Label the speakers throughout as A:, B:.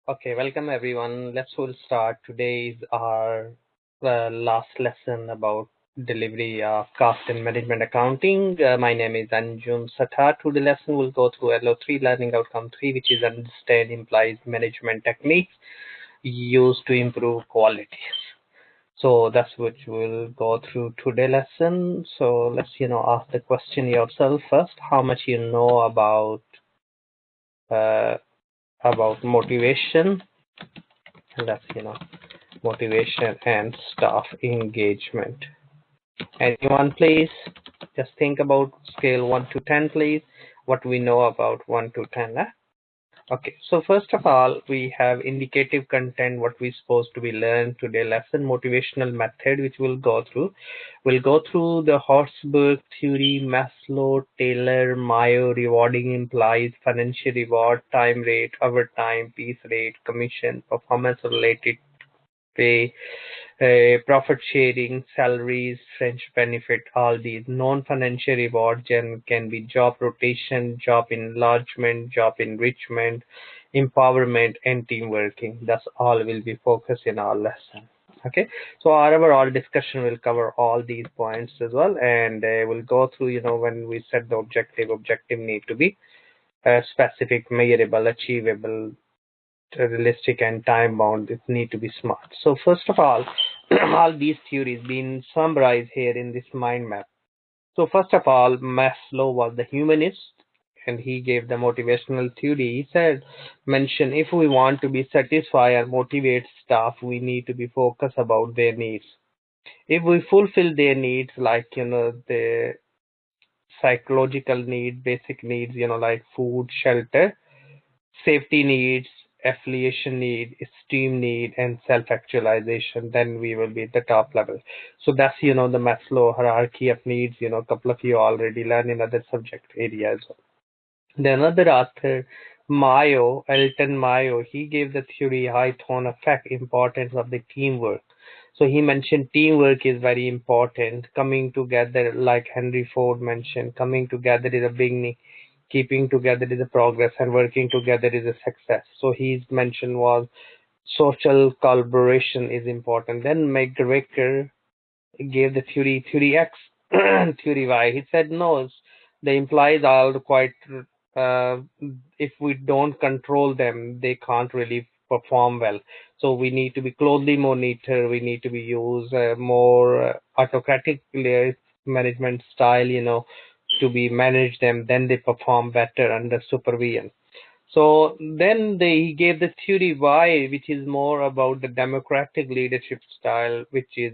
A: Okay, welcome everyone. We'll start. Today is our last lesson about delivery of cost and management accounting. My name is Anjum Satar. Today lesson will go through LO3 learning outcome 3, which is understand implies management techniques used to improve quality. So that's what we'll go through today lesson. So let's ask the question yourself first. How much you know uh, about motivation? That's motivation and staff engagement. Anyone, please? Just think about scale 1 to 10, please. What we know about 1 to 10. Okay, so first of all, we have indicative content, what we supposed to be learned today. Lesson motivational method, which we'll go through. We'll go through the Horsburgh theory, Maslow, Taylor, Mayo, rewarding implies financial reward, time rate, overtime, piece rate, commission, performance related pay, profit sharing, salaries, fringe benefit, all these non-financial rewards can be job rotation, job enlargement, job enrichment, empowerment, and team working. That's all will be focused in our lesson. Okay, so our overall discussion will cover all these points as well, and we'll go through, when we set the objective need to be specific, measurable, achievable, realistic, and time bound. It need to be smart. So first of all, all these theories being summarized here in this mind map. So first of all, Maslow was the humanist, and he gave the motivational theory. He said, mention if we want to be satisfied and motivate staff, we need to be focused about their needs. If we fulfill their needs, like the psychological need, basic needs, like food, shelter, safety needs, affiliation need, esteem need, and self-actualization, then we will be at the top level. So that's, the Maslow hierarchy of needs, a couple of you already learned in other subject areas. The another author, Elton Mayo, he gave the theory high tone effect, importance of the teamwork. So he mentioned teamwork is very important. Coming together, like Henry Ford mentioned, coming together is a beginning, keeping together is a progress, and working together is a success. So his mention was social collaboration is important. Then McGregor gave the theory X, theory Y. He said no, the implies are quite. Uh, if we don't control them, they can't really perform well. So we need to be closely monitor. We need to be use more autocratic management style, to be manage them. Then they perform better under supervision. So then he gave the theory why, which is more about the democratic leadership style, which is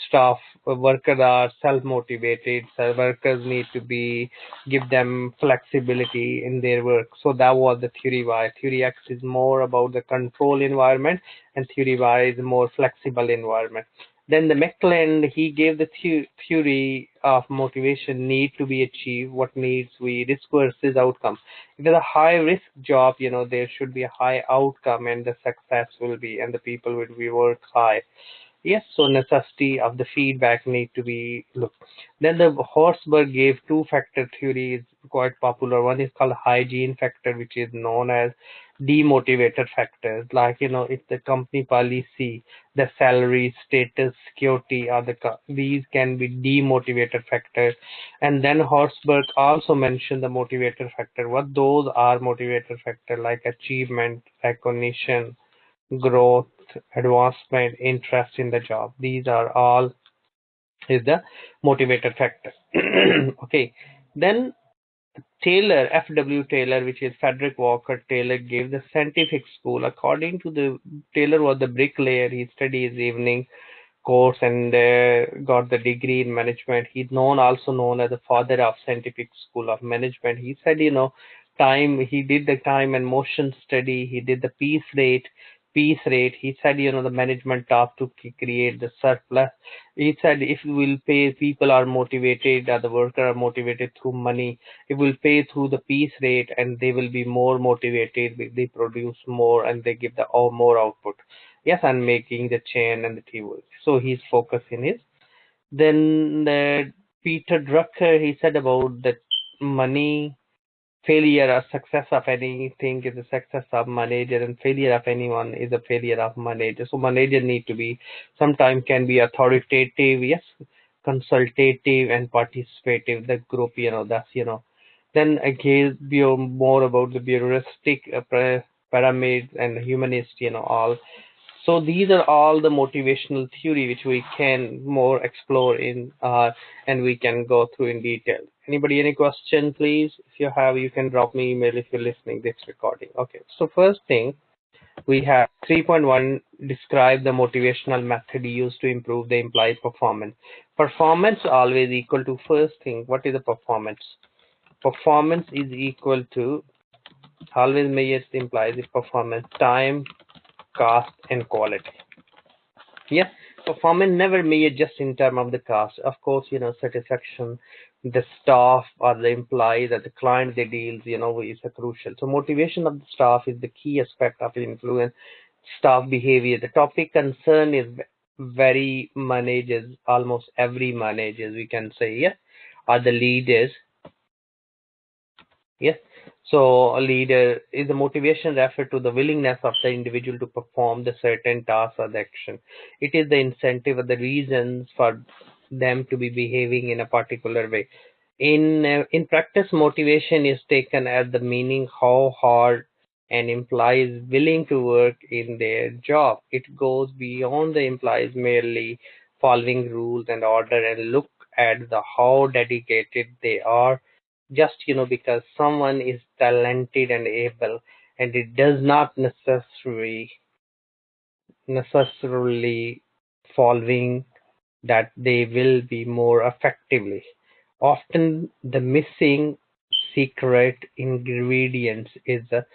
A: staff workers are self-motivated, so workers need to be give them flexibility in their work. So that was the theory why. Theory X is more about the control environment, and theory Y is more flexible environment. Then the McClelland, he gave the theory of motivation need to be achieved, what needs we, risk versus outcome. If it's a high risk job, there should be a high outcome, and the success will be, and the people will be work high. Yes, so necessity of the feedback need to be looked. Then the Horsburgh gave two-factor theory is quite popular. One is called hygiene factor, which is known as demotivator factors. Like, if the company policy, the salary, status, security, or these can be demotivator factors. And then Horsburgh also mentioned the motivator factor. What those are motivator factor, like achievement, recognition, growth, advancement, interest in the job. These are all is the motivator factor. Okay. Then Taylor, F.W. Taylor, which is Frederick Walker Taylor, gave the scientific school. According to the Taylor was the bricklayer. He studied his evening course and got the degree in management. He's also known as the father of scientific school of management. He said, he did the time and motion study. He did the piece rate. He said, the management task to create the surplus. He said, if we will pay, people are motivated, the worker are motivated through money. It will pay through the piece rate, and they will be more motivated. They produce more, and they give the more output. Yes, and making the chain and the teamwork. So his focus in is. Then Peter Drucker, he said about the money failure or success of anything is a success of manager, and failure of anyone is a failure of manager. So manager need to be, sometimes can be authoritative, yes, consultative and participative. The group, that's, then again, more about the bureaucratic pyramids and humanist, all. So these are all the motivational theory which we can more explore in, and we can go through in detail. Anybody, any question, please? If you have, you can drop me email if you're listening this recording. Okay. So first thing, we have 3.1, describe the motivational method used to improve the employee performance. Performance always equal to, first thing, what is the performance? Performance is equal to, always measures the employee's performance, time, cost, and quality. Yeah, performance never measured just in terms of the cost. Of course, satisfaction, the staff or the employees or the client they deals, is a crucial. So motivation of the staff is the key aspect of influence staff behavior. The topic concern is very managers, almost every managers we can say, yeah, are the leaders. Yes. So a leader is the motivation referred to the willingness of the individual to perform the certain task or the action. It is the incentive or the reasons for them to be behaving in a particular way. In practice, motivation is taken as the meaning how hard an employee is willing to work in their job. It goes beyond the employees merely following rules and order, and look at the how dedicated they are, just because someone is talented and able, and it does not necessarily following that they will be more effectively. Often the missing secret ingredients is the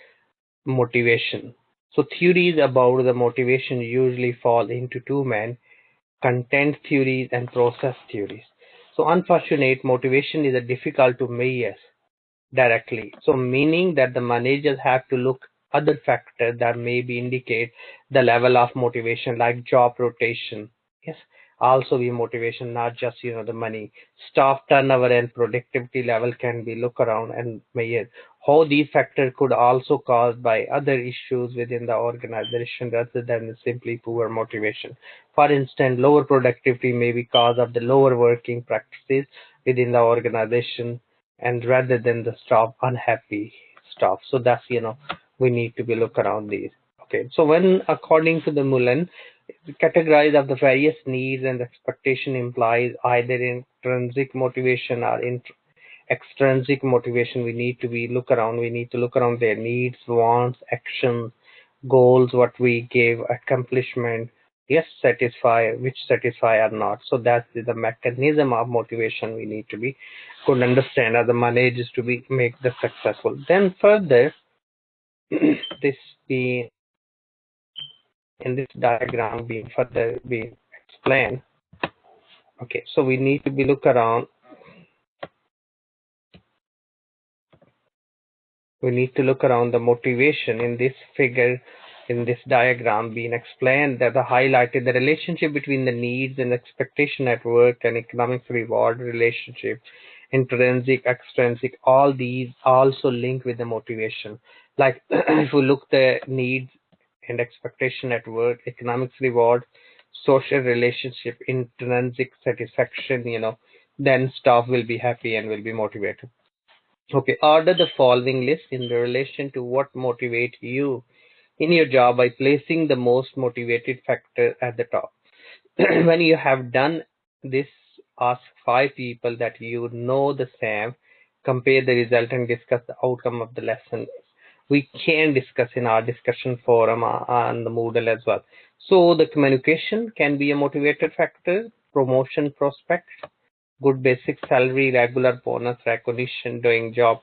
A: motivation. So theories about the motivation usually fall into two main: content theories and process theories. So unfortunate motivation is a difficult to measure directly. So meaning that the managers have to look other factors that maybe indicate the level of motivation, like job rotation. Yes, also be motivation, not just the money. Staff turnover and productivity level can be look around and measured. How these factors could also caused by other issues within the organization rather than simply poor motivation. For instance, lower productivity may be cause of the lower working practices within the organization, and rather than the staff unhappy staff. So that's, we need to be look around these. Okay, so when according to the Mullen, the categorize of the various needs and expectation implies either intrinsic motivation or extrinsic motivation. We need to be look around, we need to look around their needs, wants, actions, goals, what we gave, accomplishment, yes, satisfy, which satisfy or not. So that's the mechanism of motivation we need to be could understand as the managers to be make the successful. Then further, this being in this diagram being further being explained. Okay, so we need to be look around, we need to look around the motivation in this figure, in this diagram being explained, that the highlighted the relationship between the needs and expectation at work and economic reward relationship, intrinsic, extrinsic, all these also link with the motivation. Like if we look the needs and expectation at work, economic reward, social relationship, intrinsic satisfaction, then staff will be happy and will be motivated. Okay, order the following list in relation to what motivates you in your job by placing the most motivated factor at the top. When you have done this, ask 5 people that you know the same, compare the result and discuss the outcome of the lesson. We can discuss in our discussion forum on the Moodle as well. So the communication can be a motivated factor, promotion prospect, good basic salary, regular bonus, recognition, doing job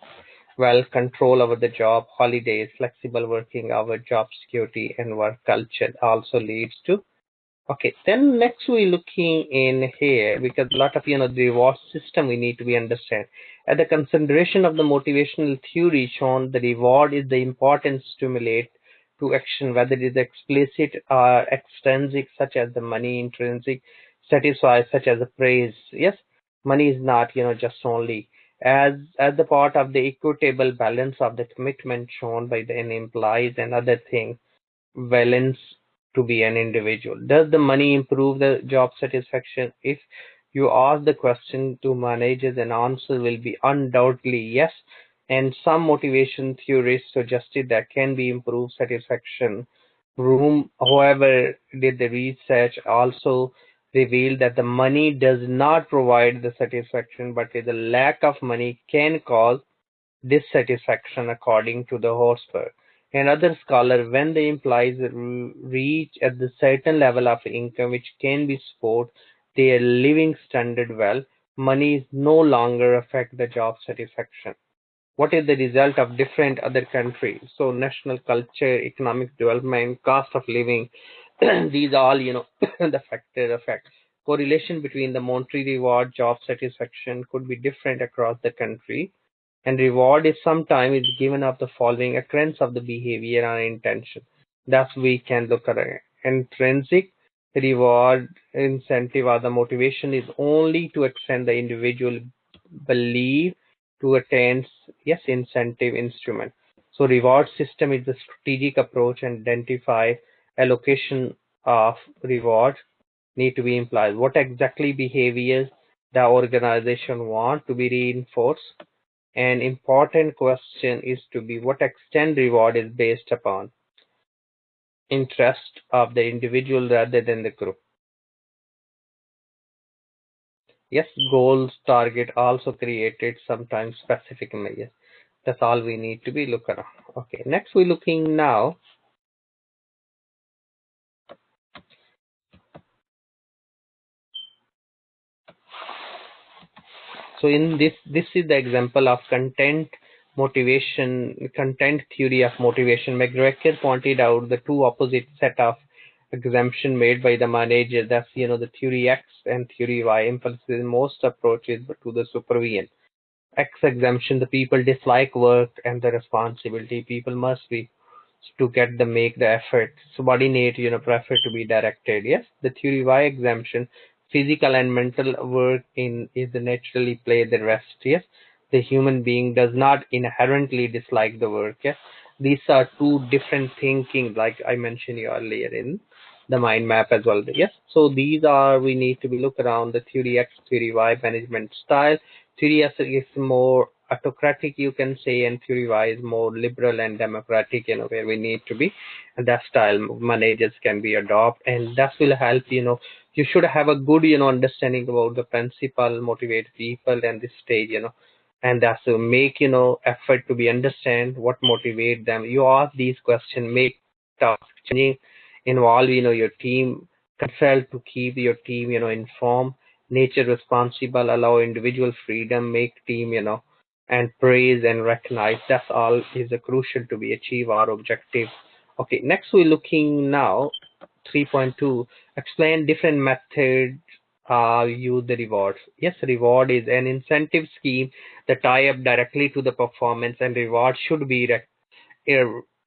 A: well, control over the job, holidays, flexible working hour, job security, and work culture also leads to. Okay, then next we looking in here, because a lot of the reward system we need to be understand. At the consideration of the motivational theory shown, the reward is the important stimulate to action, whether it is explicit or extrinsic, such as the money, intrinsic, satisfy, such as the praise. Yes, money is not just only as the part of the equitable balance of the commitment shown by the employees and other things balance to be an individual. Does the money improve the job satisfaction? If you ask the question to managers, an answer will be undoubtedly yes. And some motivation theorists suggested that can be improved satisfaction. Room, however, did the research also reveal that the money does not provide the satisfaction, but the lack of money can cause dissatisfaction according to the Horsberg. Another scholar, when the employees reach at the certain level of income which can be support their living standard well, money is no longer affect the job satisfaction. What is the result of different other countries? So national culture, economic development, cost of living, these all, the factor effect. Correlation between the monetary reward, job satisfaction could be different across the country, and reward is sometimes given of the following occurrence of the behavior and intention. Thus, we can look at intrinsic reward, incentive, or the motivation is only to extend the individual belief to attain yes incentive instrument. So reward system is the strategic approach and identify allocation of reward need to be implied. What exactly behaviors the organization want to be reinforced? An important question is to be what extent reward is based upon interest of the individual rather than the group. Yes, goals, target also created sometimes specific measures. That's all we need to be looking at. Okay, next we're looking now. So in this is the example of content theory of motivation. McGregor pointed out the two opposite set of exemption made by the manager. That's the theory X and theory Y. Emphasizes most approaches to the supervision. X exemption, the people dislike work and the responsibility. People must be to get the make the effort, subordinate, prefer to be directed. Yes, the theory Y exemption, physical and mental work in is the naturally play the rest. Yes, the human being does not inherently dislike the work. Yes, these are two different thinking, like I mentioned earlier in the mind map as well. Yes, so these are we need to be look around the theory X, theory Y management style. Theory X is more autocratic, you can say, and theory Y is more liberal and democratic, where we need to be. And that style managers can be adopt, and that will help, you should have a good, understanding about the principle, motivate people and this stage, and that's to make, effort to be understand what motivate them. You ask these questions, make task changing, involve, your team, consult to keep your team, informed, nature responsible, allow individual freedom, make team, and praise and recognize. That's all is a crucial to be achieve our objective. Okay, next we're looking now 3.2, explain different methods use the rewards. Yes, reward is an incentive scheme that tie up directly to the performance, and reward should be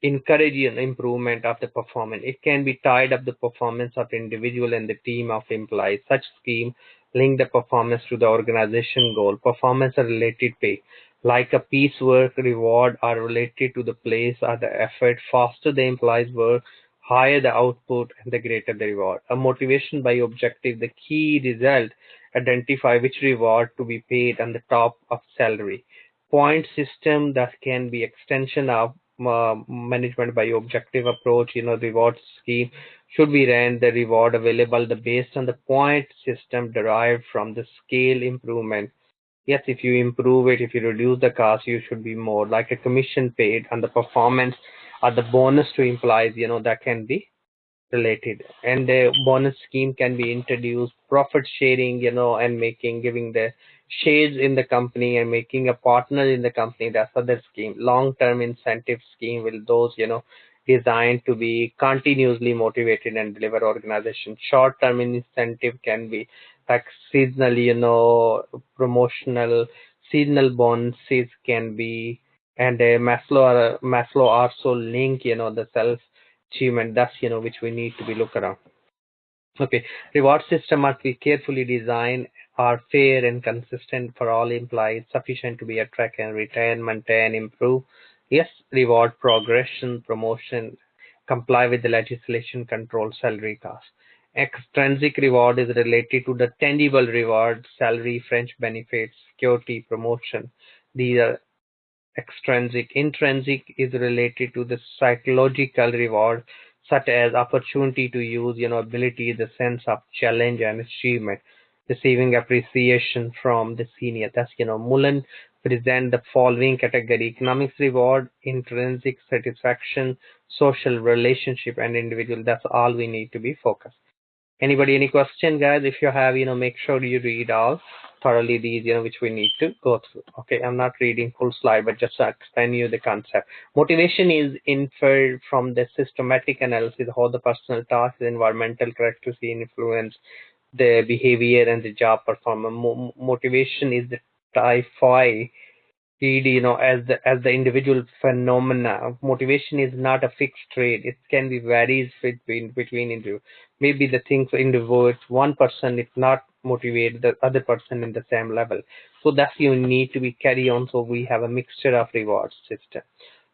A: encourage an improvement of the performance. It can be tied up the performance of individual and the team of employees. Such scheme link the performance to the organization goal. Performance are related pay, like a piece work reward are related to the place or the effort. Faster the employees work, higher the output and the greater the reward. A motivation by objective, the key result, identify which reward to be paid on the top of salary. Point system that can be extension of management by objective approach. Reward scheme should be ran the reward available the based on the point system derived from the scale improvement. Yes, if you improve it, if you reduce the cost, you should be more like a commission paid on the performance or the bonus to employees, that can be related. And the bonus scheme can be introduced, profit sharing, and making giving the shares in the company and making a partner in the company. That's other scheme. Long term incentive scheme will those, designed to be continuously motivated and deliver organization. Short term incentive can be like seasonal, promotional. Seasonal bonuses can be, and Maslow also link, the self achievement. That's which we need to be look around. Okay, reward system must be carefully designed, are fair and consistent for all employees, sufficient to be attract and retain, maintain, improve. Yes, reward progression, promotion, comply with the legislation, control salary costs. Extrinsic reward is related to the tangible reward, salary, French benefits, security, promotion. These are extrinsic. Intrinsic is related to the psychological reward, such as opportunity to use, ability, the sense of challenge and achievement, receiving appreciation from the senior. That's, Mullen present the following category: economics reward, intrinsic satisfaction, social relationship, and individual. That's all we need to be focused. Anybody, any question, guys? If you have, make sure you read all thoroughly these, which we need to go through. Okay, I'm not reading full slide, but just to explain you the concept. Motivation is inferred from the systematic analysis how the personal tasks, environmental characteristics influence the behavior and the job performance. Motivation is the typhoid read, as the individual phenomena. Motivation is not a fixed trait. It can be varies between individuals. Maybe the things individuals, one person if not motivate the other person in the same level. So that's you need to be carry on. So we have a mixture of reward system.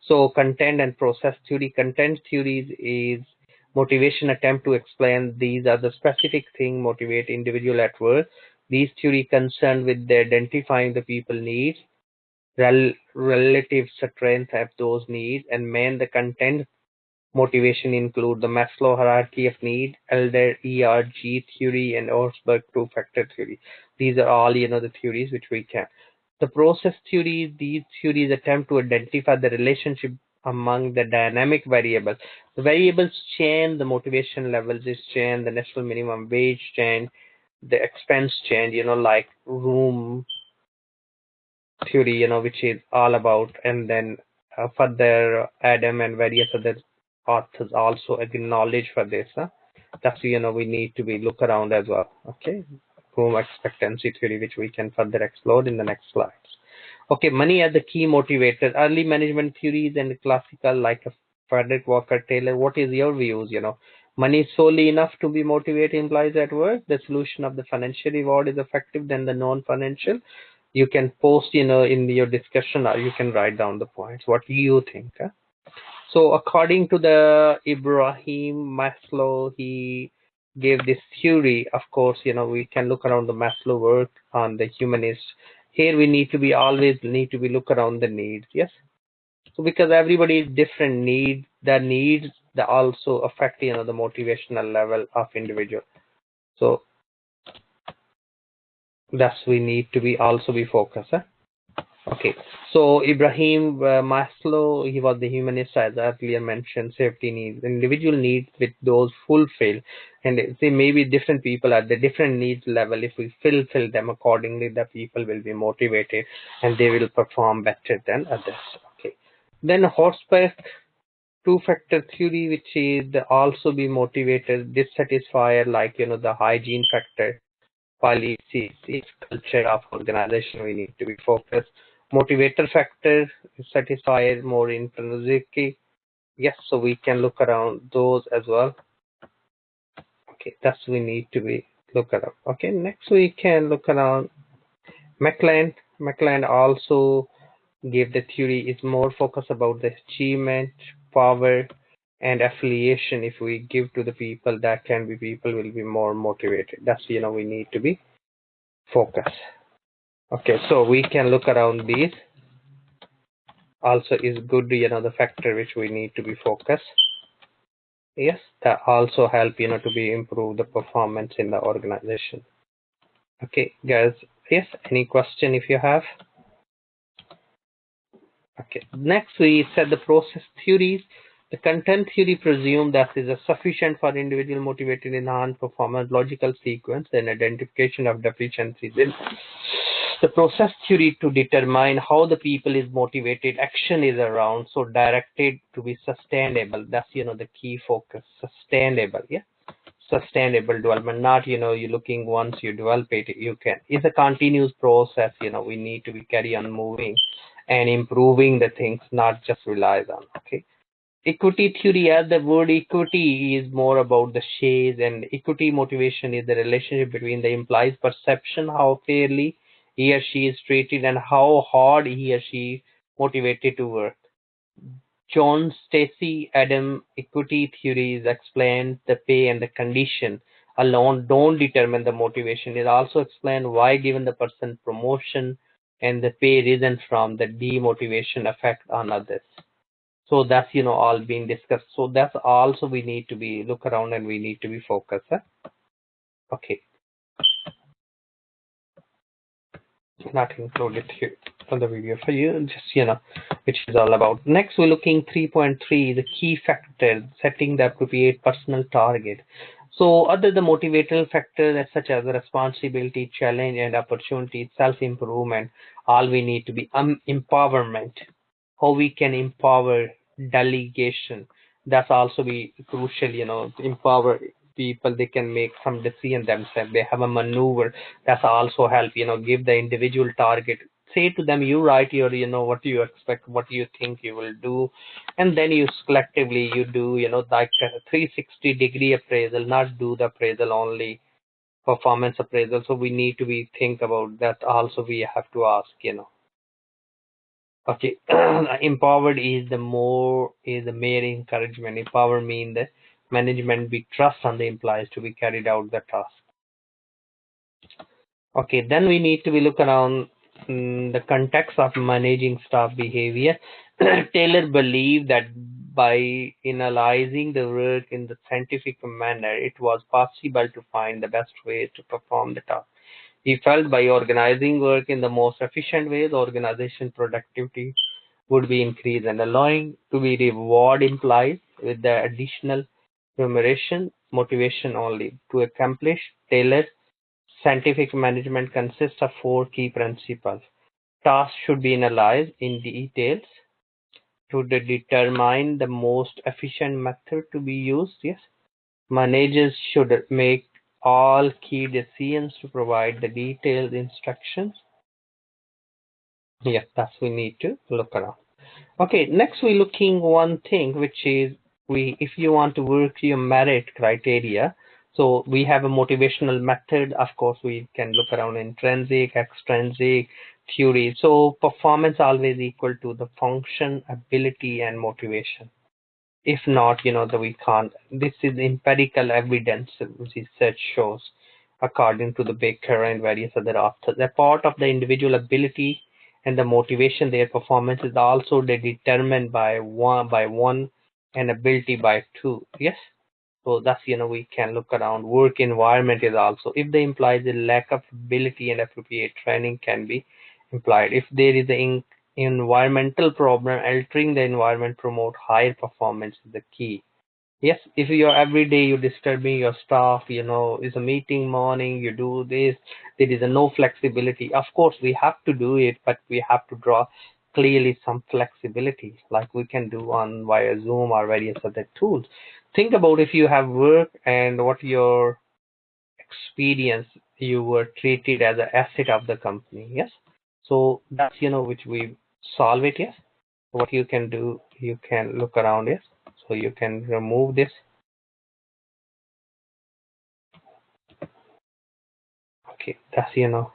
A: So content and process theory. Content theories is motivation attempt to explain these are the specific thing motivate individual at work. These theory concerned with the identifying the people needs, relative strength of those needs, and main the content motivation include the Maslow hierarchy of need, Elder ERG theory, and Orsberg two-factor theory. These are all the theories which we can. The process theory, these theories attempt to identify the relationship among the dynamic variables. The variables change, the motivation levels is change, the national minimum wage change, the expense change, like room theory, which is all about, and then further Adam and various other authors also acknowledge for this. That's we need to be look around as well. Okay, home expectancy theory, which we can further explore in the next slides. Okay, money as the key motivator, early management theories and classical like a Frederick Walker Taylor. What is your views? Money is solely enough to be motivate employees at work. The solution of the financial reward is effective than the non-financial. You can post, in your discussion, or you can write down the points. What do you think? So according to the Ibrahim Maslow, he gave this theory. Of course, we can look around the Maslow work on the humanist. Here we need to be always need to be look around the needs. Yes. So because everybody is different the needs that also affect, the motivational level of individual. So thus we need to be also be focused. Okay, so Ibrahim Maslow, he was the humanist, as earlier mentioned, safety needs, individual needs with those fulfilled, and they may be different people at the different needs level. If we fulfill them accordingly, the people will be motivated and they will perform better than others. Okay, then horseback two-factor theory, which is also be motivated, dissatisfier, like the hygiene factor, policies, its culture of organization, we need to be focused. Motivator factor, satisfier, more intrinsically. Yes, so we can look around those as well. Okay, that's we need to be look around. Okay, next we can look around McLean. McLean also gave the theory is more focused about the achievement, power, and affiliation. If we give to the people, that can be people will be more motivated. That's we need to be focused. Okay, so we can look around these. Also is good, the factor which we need to be focused. Yes, that also help, to be improve the performance in the organization. Okay, guys. Yes, any question if you have? Okay, next we said the process theories. The content theory presume that is sufficient for individual motivated enhanced performance, logical sequence, and identification of deficiencies in the process theory to determine how the people is motivated. Action is around, so directed to be sustainable. That's the key focus. Sustainable, yeah. Sustainable development, not you're looking once you develop it, you can. It's a continuous process. We need to be carry on moving and improving the things, not just relies on. Okay. Equity theory, as the word equity is more about the shades, and equity motivation is the relationship between the employee's perception, how fairly he or she is treated, and how hard he or she is motivated to work. John Stacy Adam equity theories explains the pay and the condition alone don't determine the motivation. It also explains why given the person promotion and the pay risen from the demotivation effect on others. So that's all being discussed. So that's also we need to be look around and we need to be focused. Okay, not included here on the video for you, just which is all about. Next, we're looking 3.3, the key factor, setting the appropriate personal target. So other the motivational factors such as responsibility, challenge, and opportunity, self-improvement, all we need to be empowerment, how we can empower, delegation. That's also be crucial, to empower people. They can make some decision themselves. They have a maneuver. That's also help, give the individual target. Say to them, you write your, what you expect, what you think you will do. And then you collectively, you do, like a 360-degree appraisal, not do the appraisal only, performance appraisal. So we need to be think about that also we have to ask, Okay, empowered is the mere encouragement. Empower mean the management be trust on the employees to be carried out the task. Okay, then we need to be look around the context of managing staff behavior. Taylor believed that by analyzing the work in the scientific manner, it was possible to find the best way to perform the task. He felt by organizing work in the most efficient ways, organization productivity would be increased, and allowing to be reward implies with the additional remuneration motivation only. To accomplish Taylor's scientific management consists of four key principles. Tasks should be analyzed in details to determine the most efficient method to be used. Yes. Managers should make all key decisions to provide the detailed instructions. Yes, that's we need to look around. Okay, next we're looking one thing, which is if you want to work your merit criteria, so we have a motivational method. Of course, we can look around intrinsic, extrinsic theory. So performance always equal to the function, ability, and motivation. If not, that we can't. This is empirical evidence research shows, according to the Baker and various other authors. A part of the individual ability and the motivation, their performance is also determined by one and ability by two. Yes. So that's we can look around. Work environment is also, if the implies a lack of ability and appropriate training can be implied. If there is an environmental problem, altering the environment promote higher performance is the key. Yes, if you're every day you're disturbing your staff, it's a meeting morning, you do this, there is a no flexibility. Of course, we have to do it, but we have to draw clearly some flexibility, like we can do on via Zoom or various other tools. Think about if you have work and what your experience, you were treated as an asset of the company. Yes, so that's which we solve it. Yes, what you can do, you can look around. Yes, so you can remove this. Okay, that's the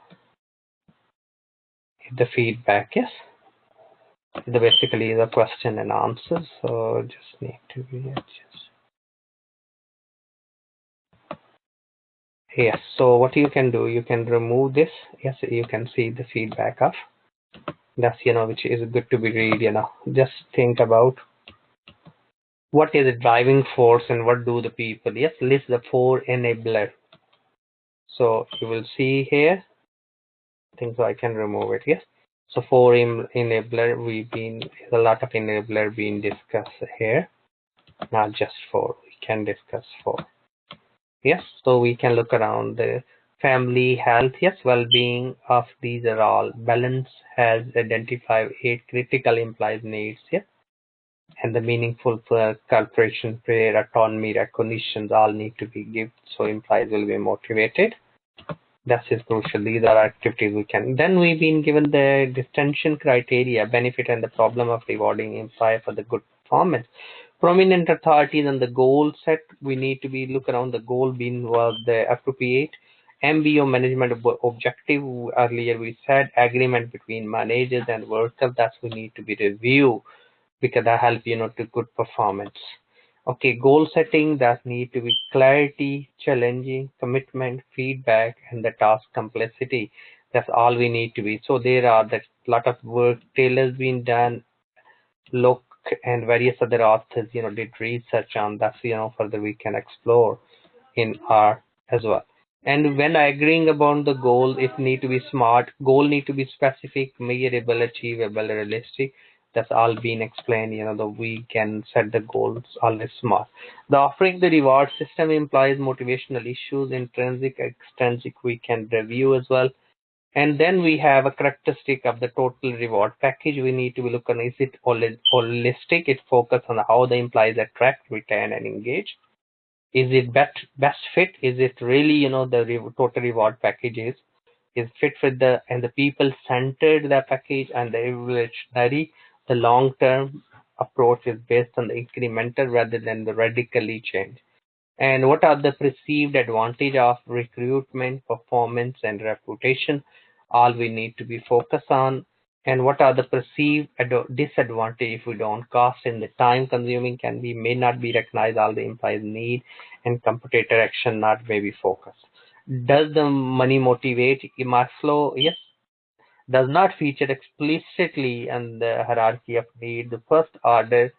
A: feedback. Yes, the basically the question and answers. So just need to be adjust. Yes, so what you can do, you can remove this. Yes, you can see the feedback of that's which is good to be read. Just think about what is the driving force and what do the people. Yes, list the four enabler. So you will see here. I think so I can remove it. Yes. So four enabler, a lot of enabler being discussed here, not just four. We can discuss four. Yes. So we can look around the family, health. Yes, well-being of these are all. Balance has identified 8 critical implied needs. Yes. And the meaningful cooperation, prayer, autonomy, recognitions all need to be given. So employees will be motivated. That is crucial. These are activities we can. Then we've been given the distinction criteria, benefit and the problem of rewarding employee for the good performance. Prominent authorities and the goal set, we need to be look around the goal being was the appropriate MBO management objective. Earlier we said agreement between managers and workers, that we need to be reviewed because that help to good performance. Okay, goal setting, that need to be clarity, challenging, commitment, feedback, and the task complexity. That's all we need to be. So there are that lot of work tailors being done. Look, and various other authors did research on that, further we can explore in our as well. And when agreeing about the goal, it need to be smart. Goal need to be specific, measurable, achievable, realistic. That's all been explained. That we can set the goals always smart. The offering the reward system implies motivational issues, intrinsic, extrinsic. We can review as well. And then we have a characteristic of the total reward package. We need to look on, is it holistic? It focus on how the employees attract, retain, and engage. Is it best fit? Is it really the total reward package is fit with the people centered the package and the evolutionary. The long term approach is based on the incremental rather than the radically change. And what are the perceived advantage of recruitment, performance, and reputation? All we need to be focused on. And what are the perceived disadvantage if we don't? Cost and the time consuming can be may not be recognized. All the employees need, and competitor action not may be focused. Does the money motivate Maslow? Yes. Does not feature explicitly in the hierarchy of need. The first order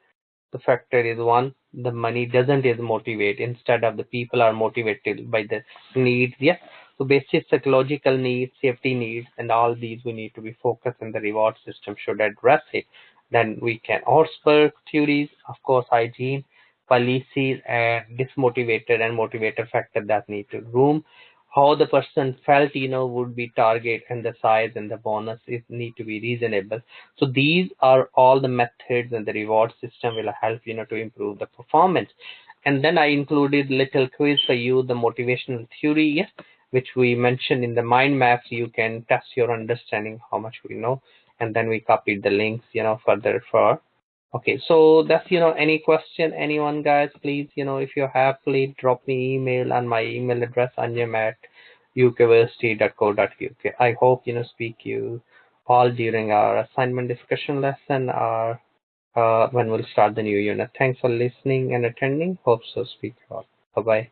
A: the factor is one, the money doesn't is motivate, instead of the people are motivated by the needs. Yes, so basic psychological needs, safety needs, and all these we need to be focused, and the reward system should address it. Then we can Augsburg theories, of course, hygiene policies, and dismotivator and motivator factor that need to room. How the person felt would be target, and the size and the bonus is need to be reasonable. So these are all the methods, and the reward system will help to improve the performance. And then I included little quiz for you, the motivational theory, yes, which we mentioned in the mind maps. You can test your understanding how much we know, and then we copied the links further for. Okay, so that's any question, anyone, guys, please, if you have, please drop me email on my email address, anjam at ukversity.co.uk. I hope speak you all during our assignment discussion lesson, or when we'll start the new unit. Thanks for listening and attending. Hope so. Speak you all. Bye bye.